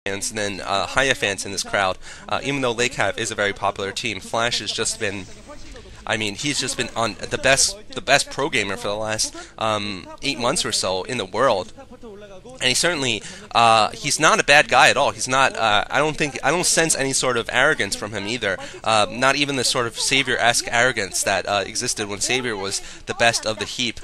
fans than Hiya fans in this crowd. Even though Lecaf is a very popular team, Flash has just been, I mean, he's just been on the best pro gamer for the last 8 months or so in the world. And he certainly, he's not a bad guy at all. He's not, I don't sense any sort of arrogance from him either. Not even the sort of Savior-esque arrogance that existed when Savior was the best of the heap.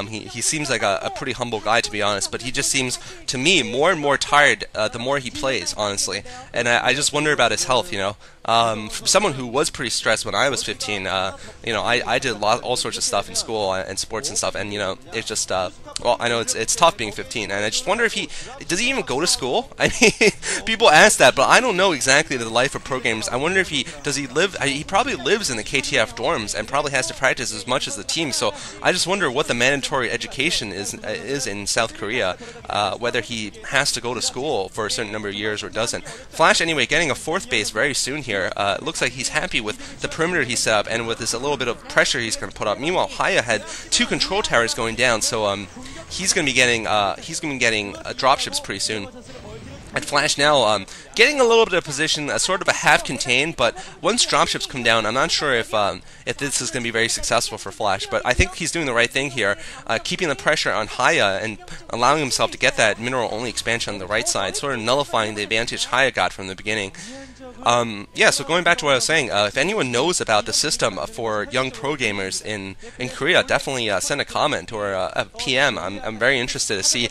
He seems like a pretty humble guy, to be honest, but he just seems, to me, more and more tired the more he plays, honestly. And I just wonder about his health, you know. From someone who was pretty stressed when I was 15, you know, I did all sorts of stuff in school and sports and stuff, and you know, it's just, well, I know it's tough being 15, and I just wonder if does he even go to school? I mean, people ask that, but I don't know exactly the life of pro gamers. I wonder if does he live, he probably lives in the KTF dorms and probably has to practice as much as the team, so I just wonder what the mandatory education is in South Korea, whether he has to go to school for a certain number of years or doesn't. Flash, anyway, getting a 4th base very soon here. It looks like he's happy with the perimeter he set up and with this a little bit of pressure he's going to put up. Meanwhile, Hiya had 2 control towers going down, so he's going to be getting dropships pretty soon. And Flash now getting a little bit of position, sort of a half-contained, but once dropships come down, I'm not sure if this is going to be very successful for Flash, but I think he's doing the right thing here, keeping the pressure on Hiya and allowing himself to get that mineral-only expansion on the right side, sort of nullifying the advantage Hiya got from the beginning. Yeah, so going back to what I was saying, if anyone knows about the system for young pro gamers in Korea, definitely send a comment or a PM. I'm very interested to see,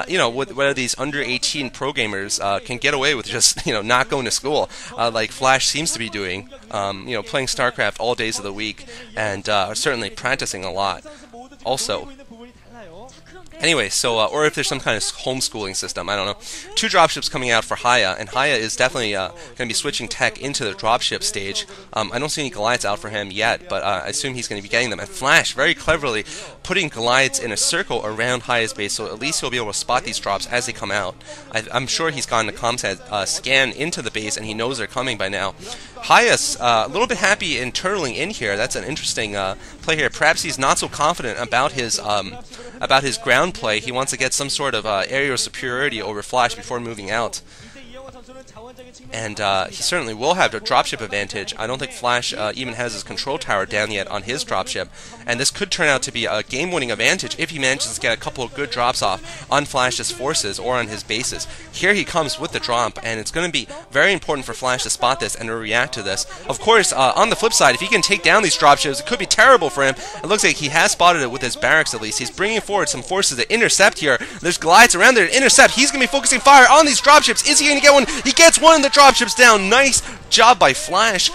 you know, whether these under 18 pro gamers can get away with just, you know, not going to school, like Flash seems to be doing, you know, playing StarCraft all days of the week, and certainly practicing a lot also. Anyway, so, or if there's some kind of homeschooling system, I don't know. 2 dropships coming out for Hiya, and Hiya is definitely going to be switching tech into the dropship stage. I don't see any Goliaths out for him yet, but I assume he's going to be getting them. And Flash, very cleverly, putting Goliaths in a circle around Hiya's base, so at least he'll be able to spot these drops as they come out. I'm sure he's gotten the comsat scan into the base, and he knows they're coming by now. Hiya's a little bit happy in turtling in here. That's an interesting play here. Perhaps he's not so confident about his ground play. He wants to get some sort of aerial superiority over Flash before moving out. And he certainly will have a dropship advantage. I don't think Flash even has his control tower down yet on his dropship, and this could turn out to be a game-winning advantage if he manages to get a couple of good drops off on Flash's forces or on his bases. Here he comes with the drop, and it's going to be very important for Flash to spot this and to react to this. Of course, on the flip side, if he can take down these dropships, it could be terrible for him. It looks like he has spotted it with his barracks at least. He's bringing forward some forces to intercept here. There's Goliaths around there to intercept. He's going to be focusing fire on these dropships. Is he going to get one? He gets one, and the dropship's down. Nice job by Flash,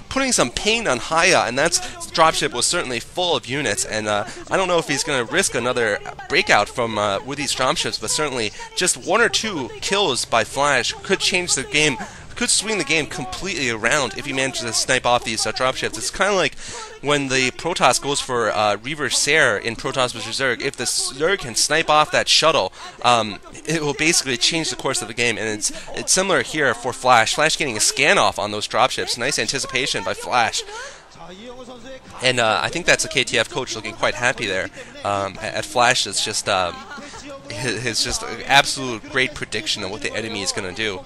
putting some pain on Hiya, and that's dropship was certainly full of units, and I don't know if he's going to risk another breakout from with these dropships, but certainly just 1 or 2 kills by Flash could change the game, could swing the game completely around if he manages to snipe off these dropships. It's kind of like when the Protoss goes for Reaver Sair in Protoss vs. Zerg. If the Zerg can snipe off that shuttle, it will basically change the course of the game, and it's similar here for Flash. Flash getting a scan off on those dropships. Nice anticipation by Flash. And I think that's a KTF coach looking quite happy there at Flash. It's just his just absolute great prediction of what the enemy is going to do.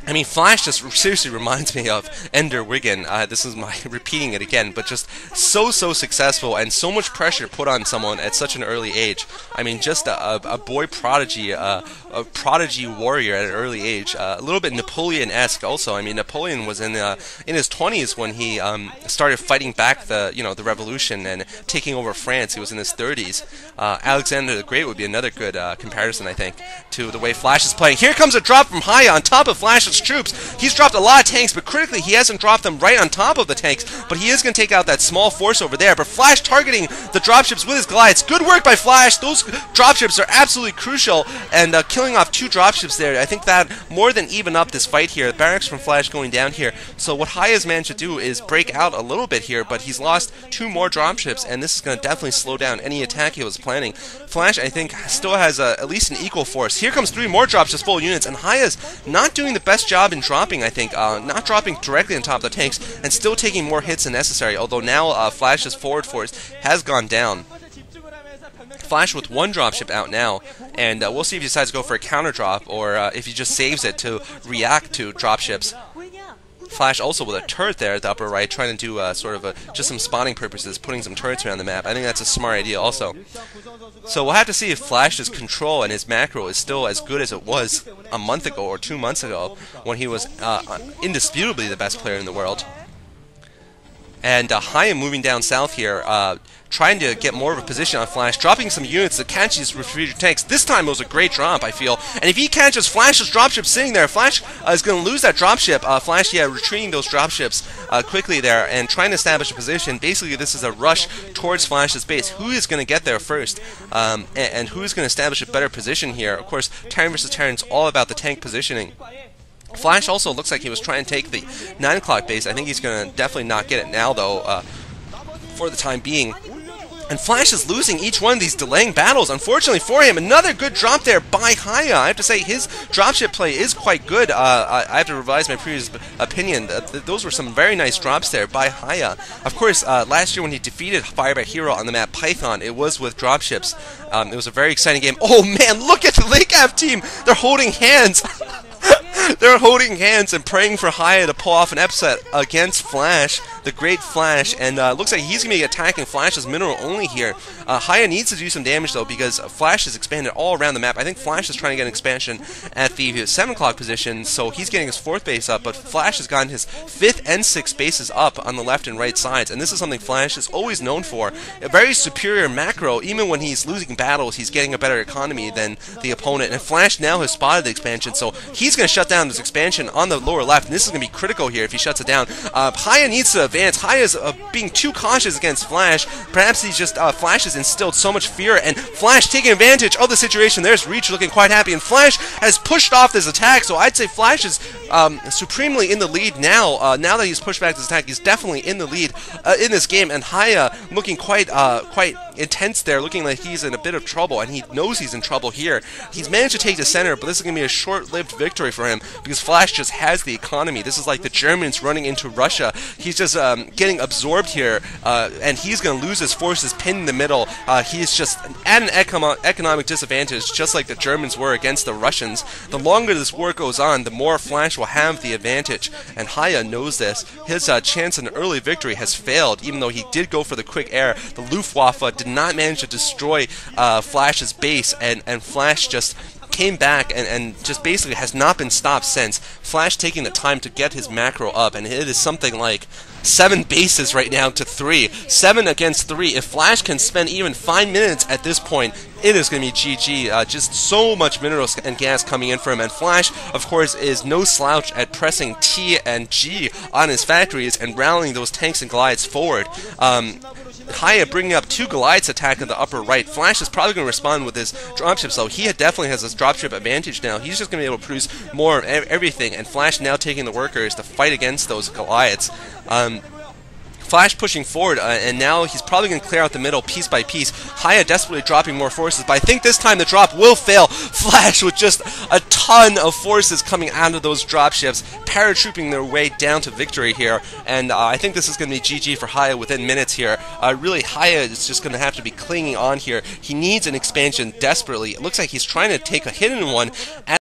I mean, Flash just seriously reminds me of Ender Wiggin. This is my repeating it again, but just so successful and so much pressure put on someone at such an early age. I mean, just a boy prodigy, a prodigy warrior at an early age. A little bit Napoleon-esque also. I mean, Napoleon was in his 20s when he started fighting back the revolution and taking over France. He was in his 30s. Alexander the Great would be another good comparison, I think, to the way Flash is playing. Here comes a drop from Hiya on top of Flash's troops. He's dropped a lot of tanks, but critically he hasn't dropped them right on top of the tanks, but he is going to take out that small force over there. But Flash targeting the dropships with his Goliaths. Good work by Flash. Those dropships are absolutely crucial, and killing off 2 dropships there, I think that more than even up this fight here. The barracks from Flash going down here. So what Hiya's managed to do is break out a little bit here, but he's lost 2 more dropships, and this is going to definitely slow down any attack he was planning. Flash, I think, still has at least an equal force. Here comes 3 more dropships full units, and Hiya's not doing the best job in dropping, I think. Not dropping directly on top of the tanks, and still taking more hits than necessary, although now Flash's forward force has gone down. Flash with 1 dropship out now, and we'll see if he decides to go for a counter drop or if he just saves it to react to dropships. Flash also with a turret there at the upper right, trying to do sort of just some spawning purposes, putting some turrets around the map. I think that's a smart idea also. So we'll have to see if Flash's control and his macro is still as good as it was a month ago or 2 months ago when he was indisputably the best player in the world. And Hiya moving down south here, trying to get more of a position on Flash, dropping some units to catch these retreating tanks. This time it was a great drop, I feel. And if he catches Flash's dropship sitting there, Flash is going to lose that dropship. Flash, yeah, retreating those dropships quickly there and trying to establish a position. Basically, this is a rush towards Flash's base. Who is going to get there first? And who is going to establish a better position here? Of course, Terran versus Terran is all about the tank positioning. Flash also looks like he was trying to take the 9 o'clock base. I think he's going to definitely not get it now, though, for the time being. And Flash is losing each one of these delaying battles, unfortunately for him. Another good drop there by Hiya. I have to say, his dropship play is quite good. I have to revise my previous opinion. Those were some very nice drops there by Hiya. Of course, last year when he defeated Firebat Hero on the map Python, it was with dropships. It was a very exciting game. Oh man, look at the Lecaf team! They're holding hands! They're holding hands and praying for Hiya to pull off an upset against Flash, the great Flash, and looks like he's going to be attacking Flash's mineral only here. Hiya needs to do some damage though because Flash is expanded all around the map. I think Flash is trying to get an expansion at the 7 o'clock position, so he's getting his 4th base up, but Flash has gotten his 5th and 6th bases up on the left and right sides, and this is something Flash is always known for. A very superior macro. Even when he's losing battles, he's getting a better economy than the opponent, and Flash now has spotted the expansion, so he's going to shut down this expansion on the lower left, and this is going to be critical here if he shuts it down. Hiya needs to advance. Hiya's being too cautious against Flash. Perhaps he's just, Flash has instilled so much fear, and Flash taking advantage of the situation. There's Reach looking quite happy, and Flash has pushed off this attack, so I'd say Flash is supremely in the lead now. Now that he's pushed back this attack, he's definitely in the lead in this game, and Hiya looking quite intense there, looking like he's in a bit of trouble, and he knows he's in trouble here. He's managed to take the center, but this is going to be a short-lived victory for him because Flash just has the economy. This is like the Germans running into Russia. He's just getting absorbed here, and he's going to lose his forces pinned in the middle. He's just at an economic disadvantage, just like the Germans were against the Russians. The longer this war goes on, the more Flash will have the advantage, and Hiya knows this. His chance at an early victory has failed, even though he did go for the quick air. The Luftwaffe did not manage to destroy Flash's base, and Flash just came back and just basically has not been stopped since. Flash taking the time to get his macro up, and it is something like 7 bases right now to 3. 7 against 3. If Flash can spend even 5 minutes at this point, it is going to be GG. Just so much minerals and gas coming in for him, and Flash, of course, is no slouch at pressing T and G on his factories and rallying those tanks and glides forward. Hiya bringing up 2 Goliaths attack in the upper right. Flash is probably going to respond with his dropships, so he definitely has this dropship advantage now. He's just going to be able to produce more of everything, and Flash now taking the workers to fight against those Goliaths. Flash pushing forward, and now he's probably going to clear out the middle piece by piece. Hiya desperately dropping more forces, but I think this time the drop will fail. Flash with just a ton of forces coming out of those dropships, paratrooping their way down to victory here, and I think this is going to be GG for Hiya within minutes here. Really, Hiya is just going to have to be clinging on here. He needs an expansion desperately. It looks like he's trying to take a hidden one